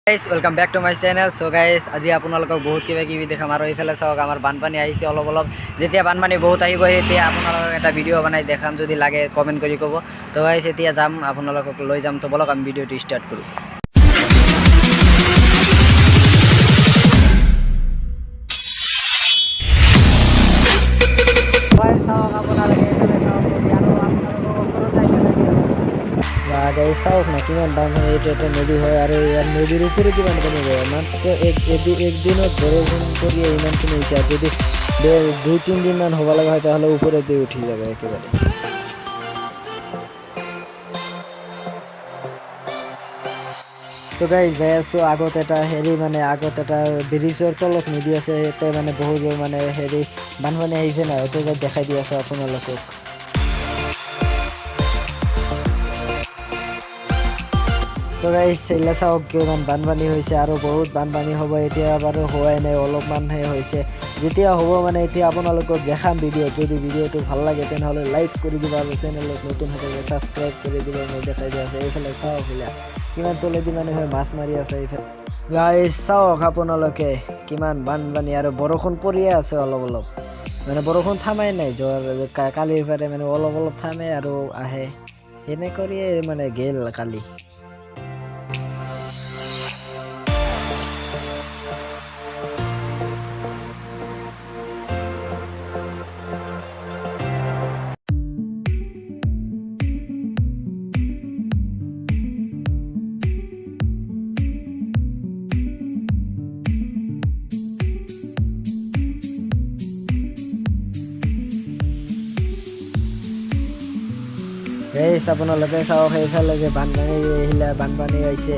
Guys welcome back to my channel. So guys আজি আপোনালোকক বহুত কিবা কিবি দেখাম আৰু এইফালে চাওক আমাৰ বানপানী আহিছে অলপ অলপ। যেতিয়া বানপানী বহুত আহিব তেতিয়া আপোনালোকক এটা ভিডিঅ' বনাই দেখাম, যদি লাগে কমেণ্ট কৰি ক'ব। তো গাইজ এতিয়া যাম, আপোনালোকক লৈ যাম। তো বলক আমি ভিডিঅ'টো ষ্টাৰ্ট কৰোঁ। গাইজ চাওক না কিমান বানপানী, এইটো এটা নদী হয় আৰু ইয়াৰ নদীৰ ওপৰেদি বানপানী যায়। মাত্ৰ একদিনত বৰষুণ পৰিয়ে ইমানখিনি হৈছে, আৰু যদি 2-3 দিনমান হ'ব লগা হয় তেতিয়াহ'লে ওপৰেদি উঠি যাব একেবাৰে। তো গাইজ যাই আছোঁ, আগত এটা আগত এটা ব্ৰিজৰ তলত নদী আছে, ইয়াতে বহুত বানপানী আহিছে না, সেইটো দেখাই দি আছোঁ আপোনালোকক। তো গাইজ এইলা চাওক কিমান বানপানী হৈছে, আৰু বহুত বানপানী হ'ব। এতিয়া বাৰু হোৱাই নাই, অলপমানহে হৈছে। যেতিয়া হ'ব এতিয়া আপোনালোকক দেখাম ভিডিঅ'ত। যদি ভিডিঅ'টো ভাল লাগে তেনেহ'লে লাইক কৰি দিব, আৰু চেনেলত নতুন হৈ থাকিলে ছাবস্ক্ৰাইব কৰি দিব। মই দেখাই দি আছোঁ এইফালে চাওক, কিমান তলেদি মাছ মাৰি আছে এইফালে। গাইজ চাওক আপোনালোকে কিমান বানপানী, আৰু বৰষুণ পৰিয়ে আছে অলপ অলপ, বৰষুণ থামাই নাই। কালিৰ পৰা অলপ অলপ থামে আৰু আহে, এনে কৰিয়ে গেল কালি। গাইজ আপোনালোকে চাওক সেইফালে যে বানপানী আহিছে,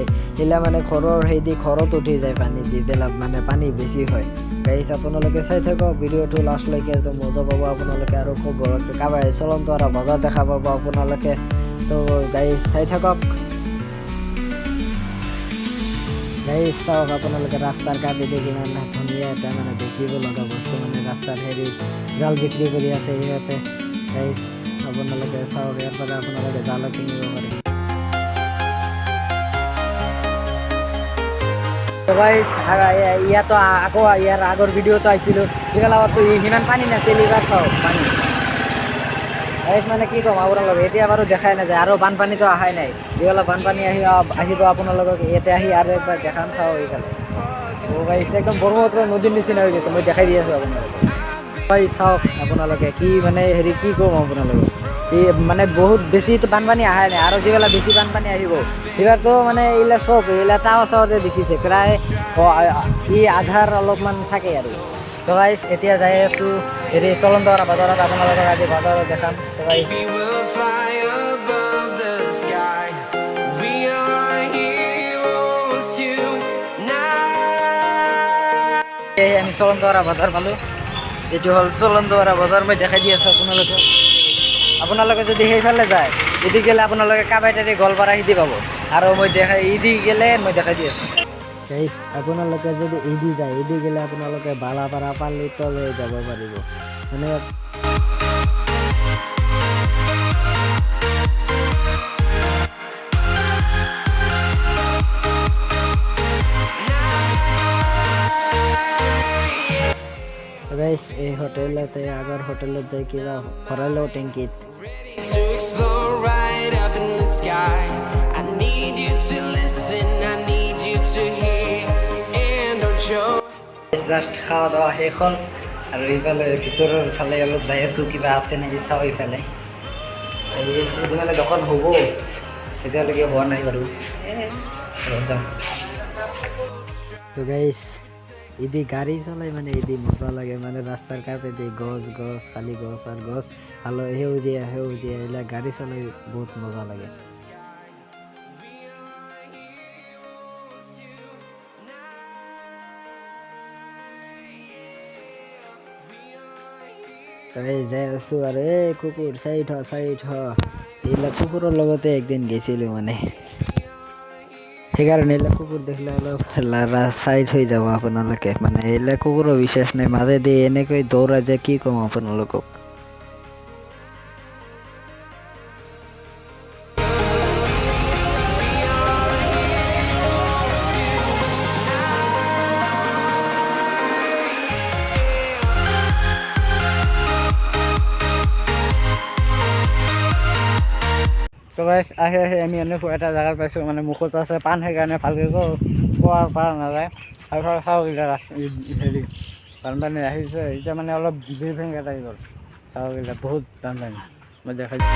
ঘৰৰ ঘৰত উঠি যায় পানী, যিবিলাক পানী বেছি হয়। গাইজ আপোনালোকে চাই থাকক ভিডিঅ'টো লাষ্টলৈকে, তো মজা পাব আপোনালোকে, আৰু খুব কাবাৰ চলন্ত আৰু বজাৰ দেখা পাব আপোনালোকে। তো গাইজ চাই থাকক। গাইজ চাওক আপোনালোকে ৰাস্তাৰ কাষেদি কিমান ধুনীয়া এটা দেখিব লগা বস্তু, ৰাস্তাত জাল বিক্ৰী কৰি আছে সিহঁতে। গাইজ আপোনালোকে চাওক, ইয়াৰ পৰা আপোনালোকে জালো কিনিব পাৰে। ইয়াতো আকৌ ইয়াৰ আগৰ ভিডিঅ'টো আহিছিলোঁ, এইবিলাকতো সিমান পানী নাছিল, এইবাৰ চাওক পানী। কি ক'ম আপোনালোকে, এতিয়া বাৰু দেখাই নাযায়, আৰু বানপানীটো অহাই নাই। যিবিলাক বানপানী আহিব আপোনালোকক ইয়াতে আহি আৰু একবাৰ দেখাম, চাওক এইফালে। একদম ব্ৰহ্মপুত্ৰ নদীৰ নিচিনা হৈ গৈছে, মই দেখাই দি আছোঁ আপোনালোকক। চাওক আপোনালোকে কি ক'ম আপোনালোকক, বহুত বেছি বানপানী অহাই নাই, আৰু যিবিলাক বেছি বানপানী আহিব সেইবিলাকতো এইবিলাক চব টাৱাৰ চাৱতে দেখিছে, প্ৰায় আধাৰ অলপমান থাকে আৰু। তো গাইজ এতিয়া যাই আছোঁ চলন্তৰা বজাৰত, আপোনালোকক আজি বজাৰত দেখাম। তো গাইজ আমি চলন্তৰা বজাৰ পালোঁ। এইটো হ'ল চলন্তৰা বজাৰ, মই দেখাই দি আছোঁ আপোনালোকক। আপোনালোকে যদি সেইফালে যায়, ইদি গ'লে আপোনালোকে কাবাইতাৰী গোৱালপাৰা সিদি পাব, আৰু মই ইদি গ'লে মই দেখাই দি আছোঁ। গাইজ আপোনালোকে যদি ইদি যায়, ইদি গ'লে আপোনালোকে বালাপাৰা পাল্লিতলৈ যাব পাৰিব। গাইজ এই হোটেলতে, আগৰ হোটেলত যাই কিবা ভৰালোঁ টেংকিত। জাষ্ট খাওয়া দাওয়া শেষ হ'ল, আৰু এইফালে ভিতৰৰ ফালে অলপ যাই আছোঁ, কিবা আছে নেকি চাওঁ। এইফালে দোকান হ'ব, এতিয়ালৈকে হোৱা নাই বাৰু। যাম। তো গাইজ ইদি গাড়ী চলাই ইদি মজা লাগে, ৰাস্তাৰ কাষেদি গছ খালি গছ আৰু গছ, আৰু সেউজীয়া এইবিলাক গাড়ী চলাই বহুত মজা লাগে। যাই আছোঁ, আৰু এই কুকুৰ চাইড এইবিলাক কুকুৰৰ লগতে একদিন গৈছিলোঁ, সেইকাৰণে এইবিলাক কুকুৰ দেখিলে অলপ চাইড হৈ যাব আপোনালোকে। এইবিলাক কুকুৰৰ বিশেষ নাই, মাজেদি এনেকৈ দৌৰা যায়, কি ক'ম আপোনালোকক। তো গাইছ আহি আমি এনেকুৱা এটা জেগাত পাইছোঁ মানে মুখত আছে পাণ সেইকাৰণে ভালকৈ কোৱাৰ পৰা নাযায় আৰু চাওঁ এইবিলাক হেৰি বানপানী আহিছে এতিয়া মানে অলপ ব্ৰিফিং এটাই গ'ল চাওঁ এইবিলাক বহুত বানপানী মই দেখাইছোঁ।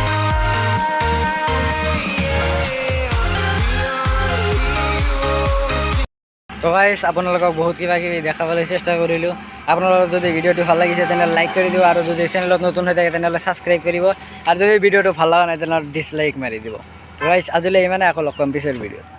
তো গাইছ আপোনালোকক বহুত কিবা কিবি দেখাবলৈ চেষ্টা কৰিলোঁ। আপোনালোকৰ যদি ভিডিঅ'টো ভাল লাগিছে তেনেহ'লে লাইক কৰি দিব আৰু যদি চেনেলত নতুন হৈ থাকে তেনেহ'লে ছাবস্ক্ৰাইব কৰিব আৰু যদি ভিডিঅ'টো ভাল লগা নাই তেনেহ'লে ডিছলাইক মাৰি দিব। গাইছ আজিলৈ ইমানে, আকৌ লগ পাম পিছৰ ভিডিঅ'ত।